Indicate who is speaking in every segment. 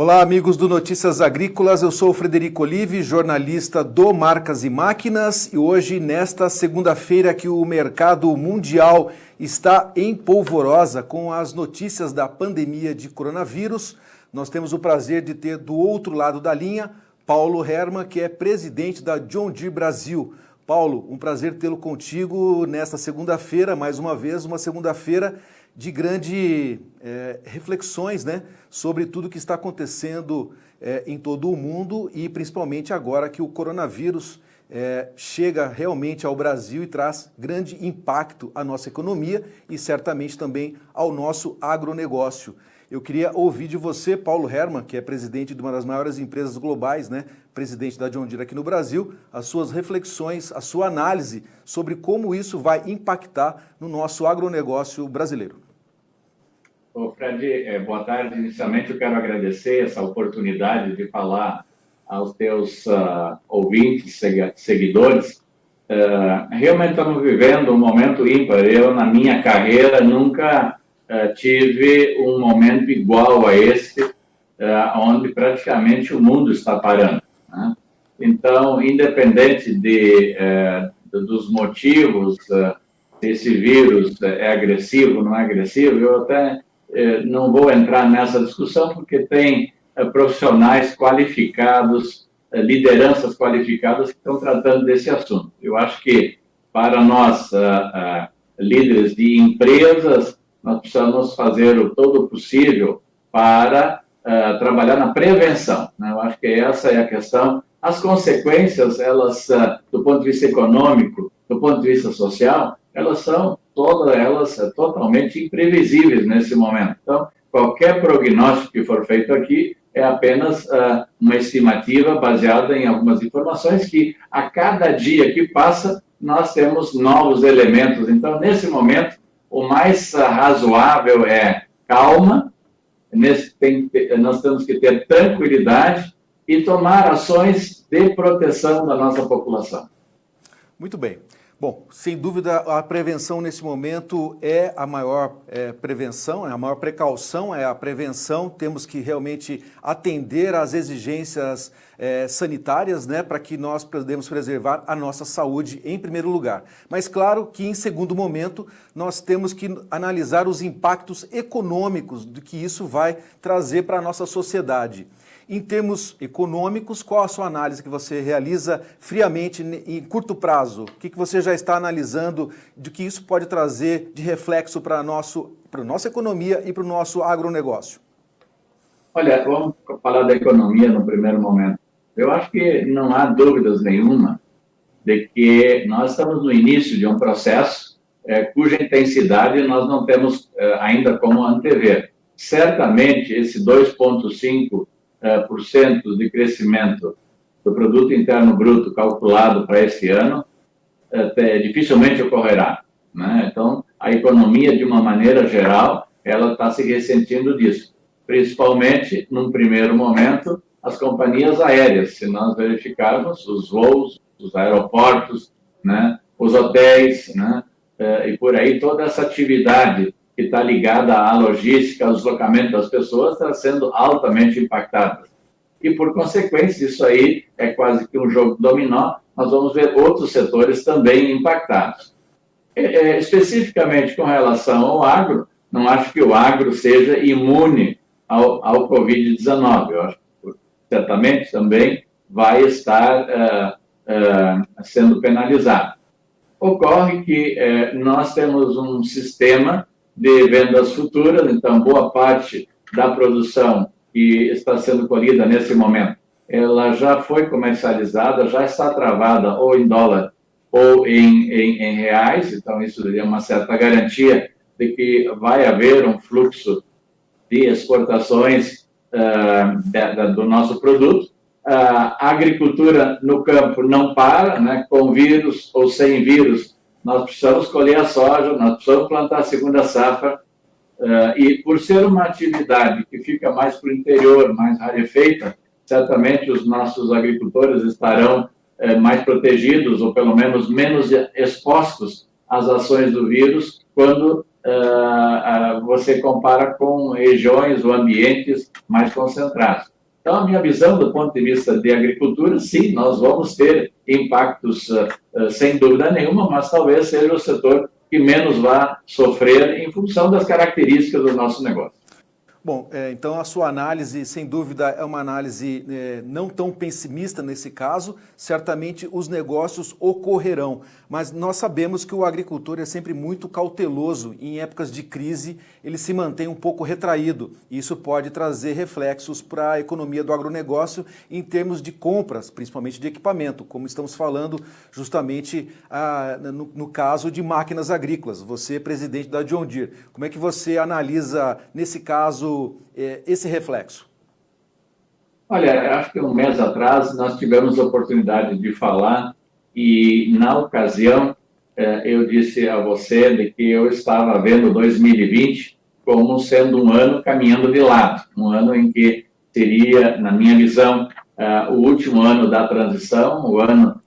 Speaker 1: Olá, amigos do Notícias Agrícolas, eu sou o Frederico Olive, jornalista do Marcas e Máquinas, e hoje, nesta segunda-feira que o mercado mundial está em polvorosa com as notícias da pandemia de coronavírus, nós temos o prazer de ter do outro lado da linha Paulo Hermann, que é presidente da John Deere Brasil. Paulo, um prazer tê-lo contigo nesta segunda-feira, mais uma vez, uma segunda-feira de grandes reflexões, né, sobre tudo que está acontecendo em todo o mundo e principalmente agora que o coronavírus chega realmente ao Brasil e traz grande impacto à nossa economia e certamente também ao nosso agronegócio. Eu queria ouvir de você, Paulo Hermann, que é presidente de uma das maiores empresas globais, né, presidente da John Deere aqui no Brasil, as suas reflexões, a sua análise sobre como isso vai impactar no nosso agronegócio brasileiro.
Speaker 2: Ô Fred, boa tarde. Inicialmente eu quero agradecer essa oportunidade de falar aos teus ouvintes, seguidores. Realmente estamos vivendo um momento ímpar. Eu, na minha carreira, nunca tive um momento igual a este, onde praticamente o mundo está parando, né? Então, independente dos motivos, se esse vírus é agressivo, não é agressivo, eu até não vou entrar nessa discussão, porque tem profissionais qualificados, lideranças qualificadas que estão tratando desse assunto. Eu acho que, para nós, líderes de empresas, nós precisamos fazer todo o possível para trabalhar na prevenção, né? Eu acho que essa é a questão. As consequências, elas, do ponto de vista econômico, do ponto de vista social, elas são todas elas totalmente imprevisíveis nesse momento. Então, qualquer prognóstico que for feito aqui é apenas uma estimativa baseada em algumas informações que, a cada dia que passa, nós temos novos elementos. Então, nesse momento, o mais razoável é calma, nós temos que ter tranquilidade e tomar ações de proteção da nossa população.
Speaker 1: Muito bem. Bom, sem dúvida a prevenção nesse momento é a maior prevenção, a maior precaução é a prevenção. Temos que realmente atender às exigências sanitárias, né, para que nós podemos preservar a nossa saúde em primeiro lugar. Mas claro que em segundo momento nós temos que analisar os impactos econômicos do que isso vai trazer para a nossa sociedade. Em termos econômicos, qual a sua análise que você realiza friamente em curto prazo? O que você já está analisando de que isso pode trazer de reflexo para a nossa economia e para o nosso agronegócio?
Speaker 2: Olha, vamos falar da economia no primeiro momento. Eu acho que não há dúvidas nenhuma de que nós estamos no início de um processo cuja intensidade nós não temos ainda como antever. Certamente, esse 2,5% de crescimento do produto interno bruto calculado para esse ano dificilmente ocorrerá, né? Então, a economia, de uma maneira geral, ela está se ressentindo disso, principalmente, num primeiro momento, as companhias aéreas. Se nós verificarmos os voos, os aeroportos, né, os hotéis, né, e por aí toda essa atividade que está ligada à logística, ao deslocamento das pessoas, está sendo altamente impactada. E, por consequência, isso aí é quase que um jogo dominó, nós vamos ver outros setores também impactados. Especificamente com relação ao agro, não acho que o agro seja imune ao Covid-19. Eu acho que, certamente, também vai estar sendo penalizado. Ocorre que nós temos um sistema de vendas futuras, então boa parte da produção que está sendo colhida nesse momento, ela já foi comercializada, já está travada ou em dólar ou em reais, então isso é uma certa garantia de que vai haver um fluxo de exportações do nosso produto. A agricultura no campo não para, né, com vírus ou sem vírus. Nós precisamos colher a soja, nós precisamos plantar a segunda safra, e por ser uma atividade que fica mais para o interior, mais rarefeita, certamente os nossos agricultores estarão mais protegidos, ou pelo menos expostos às ações do vírus, quando você compara com regiões ou ambientes mais concentrados. Então, a minha visão do ponto de vista de agricultura, sim, nós vamos ter impactos sem dúvida nenhuma, mas talvez seja o setor que menos vai sofrer em função das características do nosso negócio.
Speaker 1: Bom, então a sua análise, sem dúvida, é uma análise não tão pessimista nesse caso. Certamente os negócios ocorrerão, mas nós sabemos que o agricultor é sempre muito cauteloso. Em épocas de crise, ele se mantém um pouco retraído. Isso pode trazer reflexos para a economia do agronegócio em termos de compras, principalmente de equipamento, como estamos falando justamente no caso de máquinas agrícolas. Você, presidente da John Deere, como é que você analisa, nesse caso, esse reflexo?
Speaker 2: Olha, acho que um mês atrás nós tivemos a oportunidade de falar e, na ocasião, eu disse a você de que eu estava vendo 2020 como sendo um ano caminhando de lado, um ano em que seria, na minha visão, o último ano da transição, o ano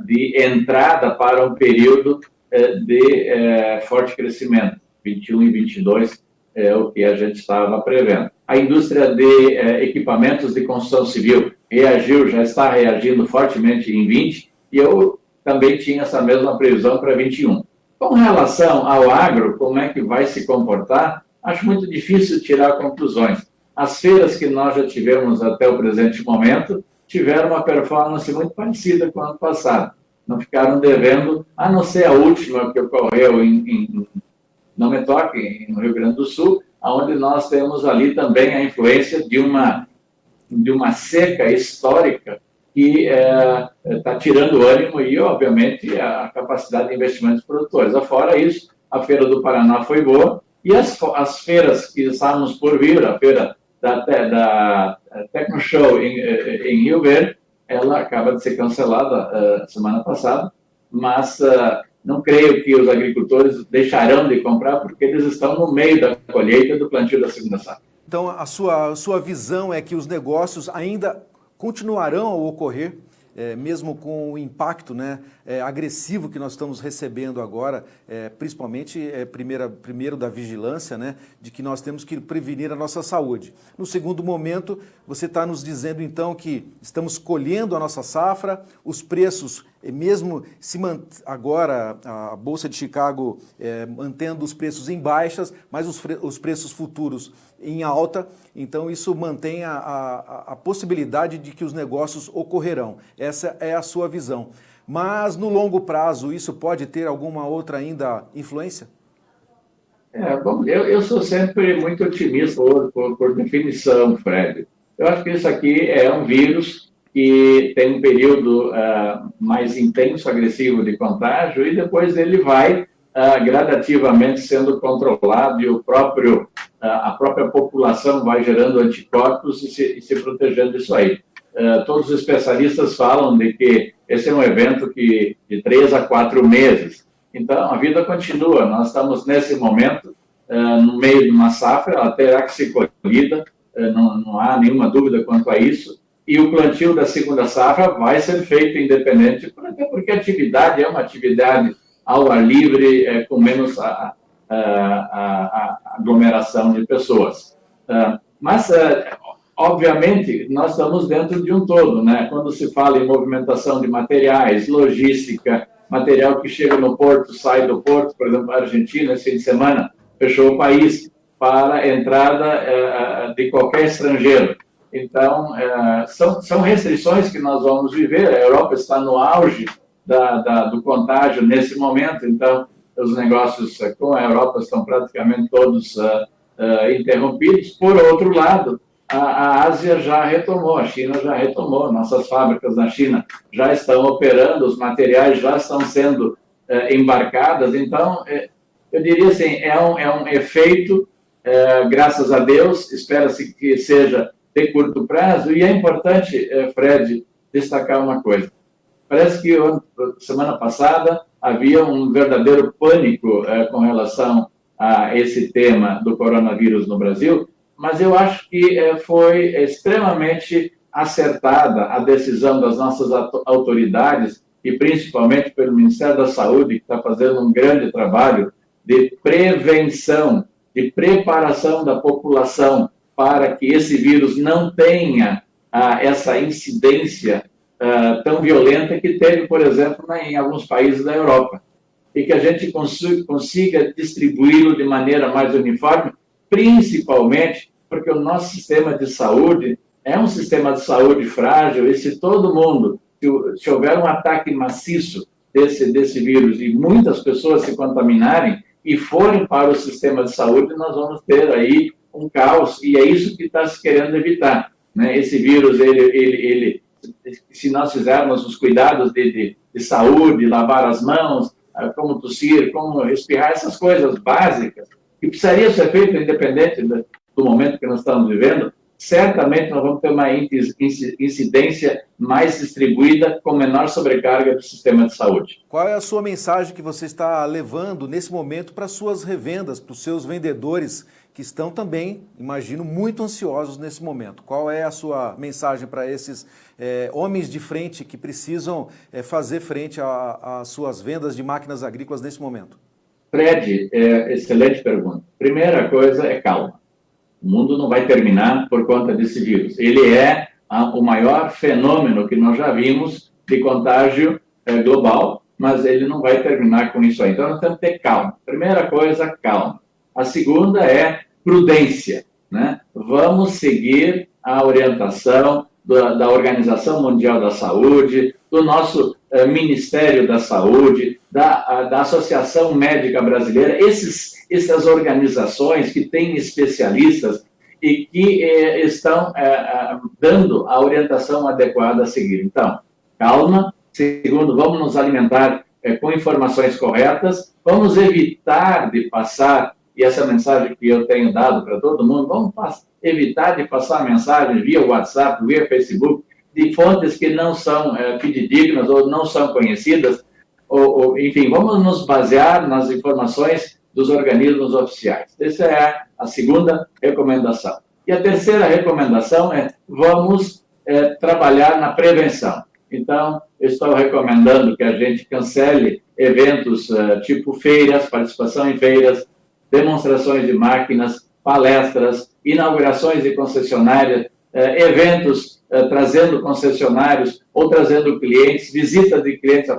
Speaker 2: de entrada para um período de forte crescimento, 21 e 22, é o que a gente estava prevendo. A indústria de equipamentos de construção civil reagiu, já está reagindo fortemente em 20, e eu também tinha essa mesma previsão para 21. Com relação ao agro, como é que vai se comportar, acho muito difícil tirar conclusões. As feiras que nós já tivemos até o presente momento tiveram uma performance muito parecida com o ano passado. Não ficaram devendo, a não ser a última que ocorreu não me toque, no Rio Grande do Sul, onde nós temos ali também a influência de uma seca histórica que está tirando o ânimo e, obviamente, a capacidade de investimento dos produtores. Fora isso, a Feira do Paraná foi boa e as feiras que estávamos por vir, a feira da Tecnoshow em Rio Verde, ela acaba de ser cancelada semana passada, mas não creio que os agricultores deixarão de comprar porque eles estão no meio da colheita do plantio da segunda safra.
Speaker 1: Então, a sua visão é que os negócios ainda continuarão a ocorrer, mesmo com o impacto agressivo que nós estamos recebendo agora, principalmente primeiro da vigilância, de que nós temos que prevenir a nossa saúde. No segundo momento, você está nos dizendo então que estamos colhendo a nossa safra, os preços, mesmo agora a Bolsa de Chicago mantendo os preços em baixas, mas os preços futuros em alta, então isso mantém a possibilidade de que os negócios ocorrerão. Essa é a sua visão. Mas no longo prazo isso pode ter alguma outra ainda influência?
Speaker 2: Bom, eu sou sempre muito otimista por definição, Fred. Eu acho que isso aqui é um vírus que tem um período mais intenso, agressivo de contágio e depois ele vai gradativamente sendo controlado e a própria população vai gerando anticorpos e se protegendo disso aí. Todos os especialistas falam de que esse é um evento de 3 a 4 meses. Então, a vida continua. Nós estamos, nesse momento, no meio de uma safra, ela terá que ser colhida, não há nenhuma dúvida quanto a isso. E o plantio da segunda safra vai ser feito independente, até porque a atividade é uma atividade ao ar livre, com menos aglomeração de pessoas. Mas, obviamente, nós estamos dentro de um todo, Quando se fala em movimentação de materiais, logística, material que chega no porto, sai do porto, por exemplo, a Argentina, esse fim de semana, fechou o país para a entrada de qualquer estrangeiro. Então, são restrições que nós vamos viver. A Europa está no auge do contágio nesse momento, então os negócios com a Europa estão praticamente todos interrompidos. Por outro lado, a Ásia já retomou, a China já retomou, nossas fábricas na China já estão operando, os materiais já estão sendo embarcados, então eu diria assim, é um efeito, graças a Deus, espera-se que seja de curto prazo, e é importante, Fred, destacar uma coisa. Parece que semana passada havia um verdadeiro pânico com relação a esse tema do coronavírus no Brasil, mas eu acho que foi extremamente acertada a decisão das nossas autoridades, e principalmente pelo Ministério da Saúde, que está fazendo um grande trabalho de prevenção, de preparação da população para que esse vírus não tenha essa incidência tão violenta que teve, por exemplo, em alguns países da Europa. E que a gente consiga distribuí-lo de maneira mais uniforme, principalmente porque o nosso sistema de saúde é um sistema de saúde frágil, e se todo mundo, se houver um ataque maciço desse vírus e muitas pessoas se contaminarem e forem para o sistema de saúde, nós vamos ter aí um caos, e é isso que está se querendo evitar, né? Esse vírus, se nós fizermos os cuidados de saúde, lavar as mãos, como tossir, como espirrar, essas coisas básicas, que precisariam ser feitas independente do momento que nós estamos vivendo, certamente nós vamos ter uma incidência mais distribuída, com menor sobrecarga do sistema de saúde.
Speaker 1: Qual é a sua mensagem que você está levando nesse momento para as suas revendas, para os seus vendedores, que estão também, imagino, muito ansiosos nesse momento? Qual é a sua mensagem para esses homens de frente que precisam fazer frente às suas vendas de máquinas agrícolas nesse momento?
Speaker 2: Fred, excelente pergunta. Primeira coisa é calma. O mundo não vai terminar por conta desse vírus. Ele é o maior fenômeno que nós já vimos de contágio global, mas ele não vai terminar com isso aí. Então, nós temos que ter calma. Primeira coisa, calma. A segunda é prudência, né? Vamos seguir a orientação da Organização Mundial da Saúde, do nosso Ministério da Saúde, da Associação Médica Brasileira, essas organizações que têm especialistas e que estão dando a orientação adequada a seguir. Então, calma. Segundo, vamos nos alimentar com informações corretas, vamos evitar de passar, e essa mensagem que eu tenho dado para todo mundo, vamos evitar de passar mensagem via WhatsApp, via Facebook, de fontes que não são fidedignas ou não são conhecidas, enfim, vamos nos basear nas informações dos organismos oficiais. Essa é a segunda recomendação. E a terceira recomendação é vamos trabalhar na prevenção. Então, eu estou recomendando que a gente cancele eventos tipo feiras, participação em feiras, demonstrações de máquinas, palestras, inaugurações de concessionárias, eventos trazendo concessionários ou trazendo clientes, visita de clientes,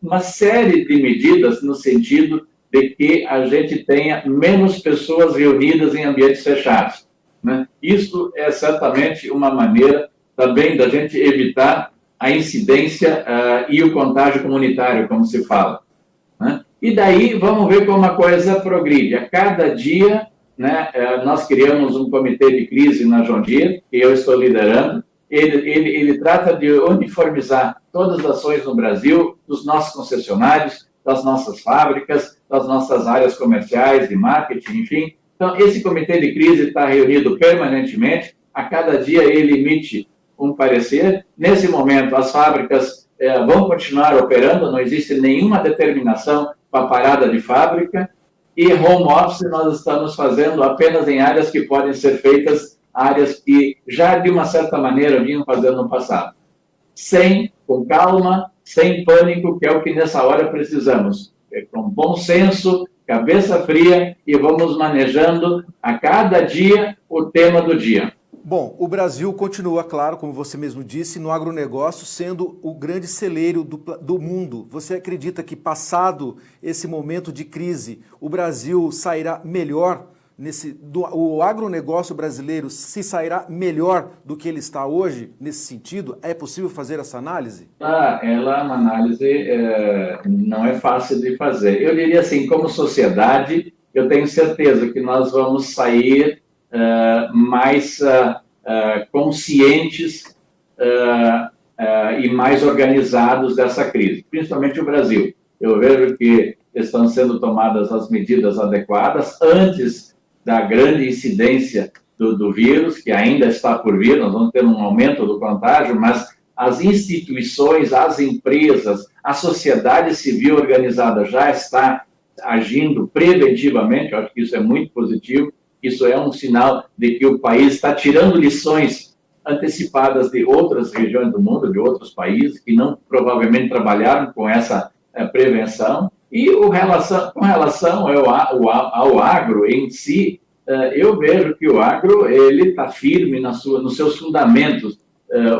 Speaker 2: uma série de medidas no sentido de que a gente tenha menos pessoas reunidas em ambientes fechados, né? Isso é certamente uma maneira também da gente evitar a incidência e o contágio comunitário, como se fala, né? E daí vamos ver como a coisa progride. A cada dia, né, nós criamos um comitê de crise na John Deere, que eu estou liderando. Ele trata de uniformizar todas as ações no Brasil, dos nossos concessionários, das nossas fábricas, das nossas áreas comerciais, de marketing, enfim. Então, esse comitê de crise está reunido permanentemente. A cada dia ele emite um parecer. Nesse momento, as fábricas vão continuar operando, não existe nenhuma determinação para a parada de fábrica. E home office nós estamos fazendo apenas em áreas que podem ser feitas, áreas que já, de uma certa maneira, vinham fazendo no passado. Com calma, sem pânico, que é o que nessa hora precisamos. Com bom senso, cabeça fria, e vamos manejando a cada dia o tema do dia.
Speaker 1: Bom, o Brasil continua, claro, como você mesmo disse, no agronegócio, sendo o grande celeiro do mundo. Você acredita que, passado esse momento de crise, o Brasil sairá melhor, o agronegócio brasileiro se sairá melhor do que ele está hoje, nesse sentido? É possível fazer essa análise?
Speaker 2: Ela é uma análise, não é fácil de fazer. Eu diria assim, como sociedade, eu tenho certeza que nós vamos sair mais conscientes e mais organizados dessa crise, principalmente o Brasil. Eu vejo que estão sendo tomadas as medidas adequadas antes da grande incidência do vírus, que ainda está por vir. Nós vamos ter um aumento do contágio, mas as instituições, as empresas, a sociedade civil organizada já está agindo preventivamente. Eu acho que isso é muito positivo. Isso é um sinal de que o país está tirando lições antecipadas de outras regiões do mundo, de outros países, que não provavelmente trabalharam com essa prevenção. E com relação ao agro em si, eu vejo que o agro ele está firme nos seus fundamentos.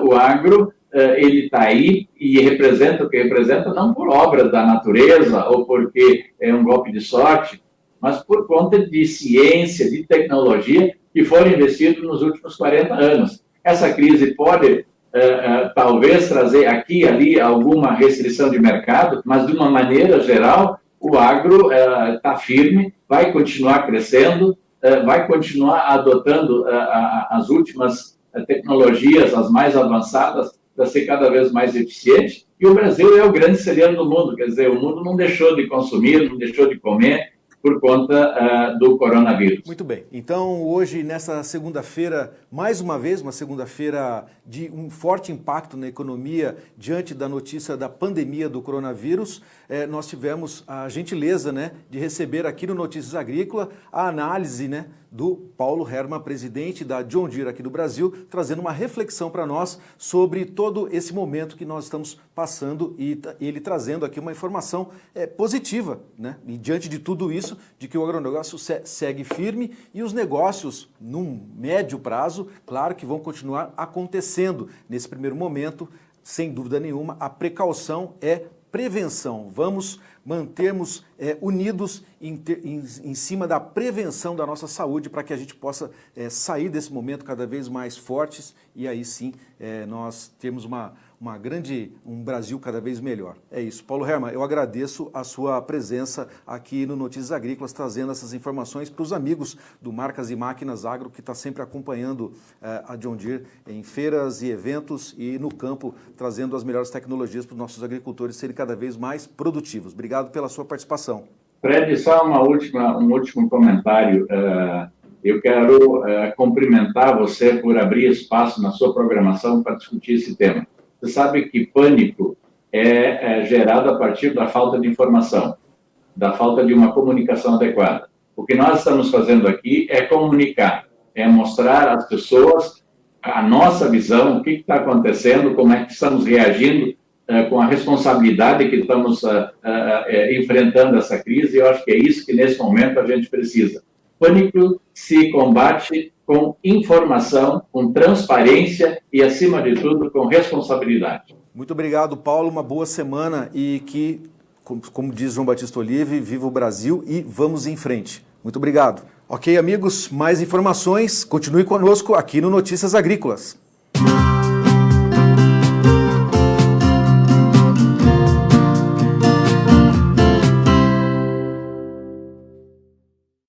Speaker 2: O agro ele está aí e representa o que representa, não por obra da natureza ou porque é um golpe de sorte, mas por conta de ciência, de tecnologia que foram investidos nos últimos 40 anos. Essa crise pode, talvez, trazer aqui e ali alguma restrição de mercado, mas, de uma maneira geral, o agro está firme, vai continuar crescendo, vai continuar adotando as últimas tecnologias, as mais avançadas, para ser cada vez mais eficiente. E o Brasil é o grande celeiro do mundo, quer dizer, o mundo não deixou de consumir, não deixou de comer por conta do coronavírus.
Speaker 1: Muito bem. Então, hoje, nessa segunda-feira, mais uma vez, uma segunda-feira de um forte impacto na economia diante da notícia da pandemia do coronavírus, nós tivemos a gentileza, né, de receber aqui no Notícias Agrícola a análise, né, do Paulo Hermann, presidente da John Deere aqui do Brasil, trazendo uma reflexão para nós sobre todo esse momento que nós estamos passando e ele trazendo aqui uma informação positiva, né? E diante de tudo isso, de que o agronegócio segue firme e os negócios, num médio prazo, claro que vão continuar acontecendo. Nesse primeiro momento, sem dúvida nenhuma, a precaução é prevenção. Vamos mantermos unidos em cima da prevenção da nossa saúde para que a gente possa sair desse momento cada vez mais fortes e aí sim nós temos um Brasil cada vez melhor. É isso. Paulo Hermann, eu agradeço a sua presença aqui no Notícias Agrícolas, trazendo essas informações para os amigos do Marcas e Máquinas Agro, que está sempre acompanhando a John Deere em feiras e eventos e no campo, trazendo as melhores tecnologias para os nossos agricultores serem cada vez mais produtivos. Obrigado pela sua participação.
Speaker 2: Fred, só um último comentário. Eu quero cumprimentar você por abrir espaço na sua programação para discutir esse tema. Você sabe que pânico é gerado a partir da falta de informação, da falta de uma comunicação adequada. O que nós estamos fazendo aqui é comunicar, é mostrar às pessoas a nossa visão, o que está acontecendo, como é que estamos reagindo com a responsabilidade que estamos enfrentando essa crise. Eu acho que é isso que, nesse momento, a gente precisa. Pânico se combate com informação, com transparência e, acima de tudo, com responsabilidade.
Speaker 1: Muito obrigado, Paulo. Uma boa semana e que, como diz João Batista Olive, viva o Brasil e vamos em frente. Muito obrigado. Ok, amigos, mais informações. Continue conosco aqui no Notícias Agrícolas.